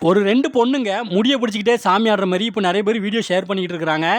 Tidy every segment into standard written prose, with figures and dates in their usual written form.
ஒரு 2 பொண்ணுங்க முடிய பிடிச்சிக்கிட்டே சாமி ஆடுற மாதிரி இப்போ நிறைய பேர் வீடியோ ஷேர் பண்ணிட்டு இருக்காங்க.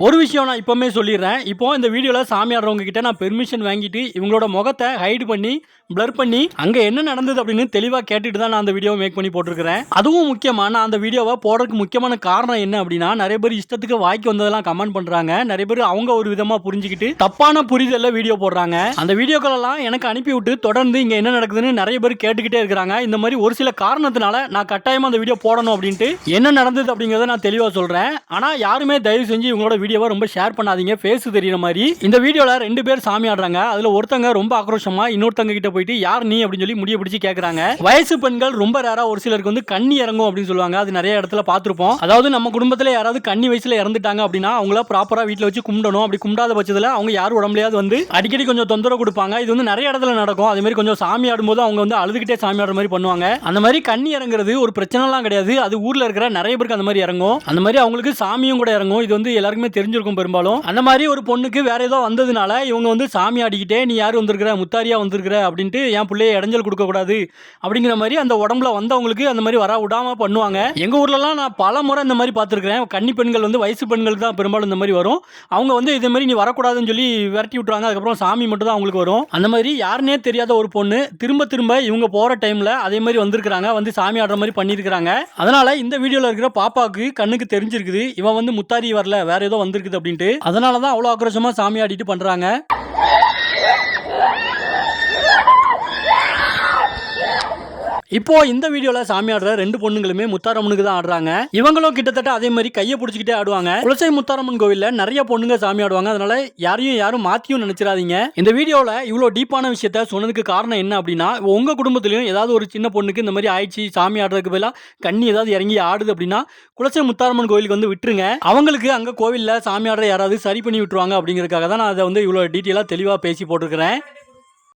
ஒரு விஷயம் நான் இப்போவுமே சொல்லிடுறேன். இப்போ இந்த வீடியோவில் சாமி ஆடுறவங்க கிட்ட நான் பெர்மிஷன் வாங்கிட்டு இவங்களோட முகத்தை ஹைட் பண்ணி பிளர் பண்ணி அங்கே என்ன நடந்தது அப்படின்னு தெளிவாக கேட்டுட்டு தான் நான் அந்த வீடியோவை மேக் பண்ணி போட்டிருக்கிறேன். அதுவும் முக்கியமாக நான் அந்த வீடியோவை போடுறதுக்கு முக்கியமான காரணம் என்ன அப்படின்னா, நிறைய பேர் இஷ்டத்துக்கு வாய்க்கு வந்ததெல்லாம் கமெண்ட் பண்ணுறாங்க. நிறைய பேர் அவங்க ஒரு விதமாக புரிஞ்சுக்கிட்டு தப்பான புரிதலில் வீடியோ போடுறாங்க. அந்த வீடியோக்களெல்லாம் எனக்கு அனுப்பி விட்டு தொடர்ந்து இங்கே என்ன நடக்குதுன்னு நிறைய பேர் கேட்டுக்கிட்டே இருக்கிறாங்க. இந்த மாதிரி ஒரு சில காரணத்தினால நான் கட்டாயமாக அந்த வீடியோ போடணும் அப்படின்ட்டு என்ன நடந்தது அப்படிங்கிறத நான் தெளிவாக சொல்கிறேன். ஆனால் யாருமே தயவு செஞ்சு இவங்களோட வீடியோவை ரொம்ப ஷேர் பண்ணாதீங்க. ஃபேஸ் தெரியுற மாதிரி. இந்த வீடியோவில் 2 பேர் சாமி ஆடுறாங்க. அதில் ஒருத்தங்க ரொம்ப ஆக்ரோஷமா இன்னொருத்தங்க கிட்ட போயிட்டு யார் நீ அப்படின்னு சொல்லி முடிய பிடிச்சி கேட்கறாங்க. வயசு பெண்கள் ரொம்ப ரேரா ஒரு சிலருக்கு வந்து கண்ணி இறங்கும் அப்படின்னு சொல்லுவாங்க. அது நிறைய இடத்துல பார்த்துருப்போம். அதாவது நம்ம குடும்பத்தில் யாராவது கண்ணி வயசுல இறந்துட்டாங்க அப்படின்னா அவங்கள ப்ராப்பரா வீட்டில் வச்சு கும்பிடணும். அப்படி கும்பிடாத பட்சத்தில் அவங்க யார் உடம்புலையாவது வந்து அடிக்கடி கொஞ்சம் தொந்தரவு கொடுப்பாங்க. இது வந்து நிறைய இடத்துல நடக்கும். அதே மாதிரி கொஞ்சம் சாமி ஆடும்போது அவங்க வந்து அழுதுகிட்டே சாமி ஆடுற மாதிரி பண்ணுவாங்க. அந்த மாதிரி கண்ணி இறங்குறது ஒரு பிரச்சனைலாம் கிடையாது. அது ஊர்ல இருக்கிற நிறைய பேருக்கு அந்த மாதிரி இறங்கும். அந்த மாதிரி அவங்களுக்கு சாமியும் கூட இறங்கும். இது வந்து எல்லாருக்குமே தெரிஞ்சிருக்கும் பெரும்பாலும். அந்த மாதிரி ஒரு பொண்ணுக்கு வேற ஏதோ வந்ததுனால இவங்க வந்து சாமி ஆடிக்கிட்டே நீ யார் வந்திருக்கிற முத்தாரியா வந்திருக்கிற அப்படின்ட்டு என் பிள்ளைய இடைஞ்சல் கொடுக்க கூடாது அப்படிங்கிற மாதிரி அந்த உடம்புல வந்தவங்களுக்கு அந்த மாதிரி வர விடாம பண்ணுவாங்க. எங்க ஊர்லலாம் நான் பல முறை இந்த மாதிரி பார்த்துருக்கிறேன். கன்னி பெண்கள் வந்து வயசு பெண்களுக்கு தான் பெரும்பாலும் இந்த மாதிரி வரும். அவங்க வந்து இதே மாதிரி நீ வரக்கூடாதுன்னு சொல்லி விரட்டி விட்டுருவாங்க. அதுக்கப்புறம் சாமி மட்டும் தான் அவங்களுக்கு வரும். அந்த மாதிரி யாருன்னே தெரியாத ஒரு பொண்ணு திரும்ப திரும்ப இவங்க போற டைம்ல அதே மாதிரி வந்திருக்காங்க. வந்து சாமி ஆடுற மாதிரி பண்ணியிருக்காங்க. அதனால இந்த வீடியோல இருக்கிற பாப்பாவுக்கு கண்ணுக்கு தெரிஞ்சிருக்குது இவன் வந்து முத்தாரி வரல வேற ஏதோ வந்திருக்குது அப்படின்ட்டு. அதனால தான் அவ்வளோ ஆக்ரோஷமா சாமி ஆடிட்டு பண்றாங்க. இப்போ இந்த வீடியோல சாமி ஆடுற 2 பொண்ணுங்களுமே முத்தாரம்மனுக்கு தான் ஆடுறாங்க. இவங்களும் கிட்டத்தட்ட அதே மாதிரி கையை பிடிச்சிக்கிட்டே ஆடுவாங்க. குலசை முத்தாரம்மன் கோவில்ல நிறைய பொண்ணுங்க சாமி ஆடுவாங்க. அதனால யாரும் மாத்தியும் நினைச்சிடாதீங்க. இந்த வீடியோல இவ்வளவு டீப்பான விஷயத்த சொன்னதுக்கு காரணம் என்ன அப்படின்னா, உங்க குடும்பத்திலயும் ஏதாவது ஒரு சின்ன பொண்ணுக்கு இந்த மாதிரி ஆயிடுச்சு சாமி ஆடுறதுக்கு பதிலா கண்ணி ஏதாவது இறங்கி ஆடுது அப்படின்னா குலசை முத்தாரம்மன் கோவிலுக்கு வந்து விட்டுருங்க. அவங்களுக்கு அங்க கோவில்ல சாமி ஆடுற யாராவது சரி பண்ணி விட்டுருவாங்க அப்படிங்கறதுக்காக தான் நான் அதை வந்து இவ்வளவு டீட்டெயிலா தெளிவா பேசி போட்டிருக்கிறேன்.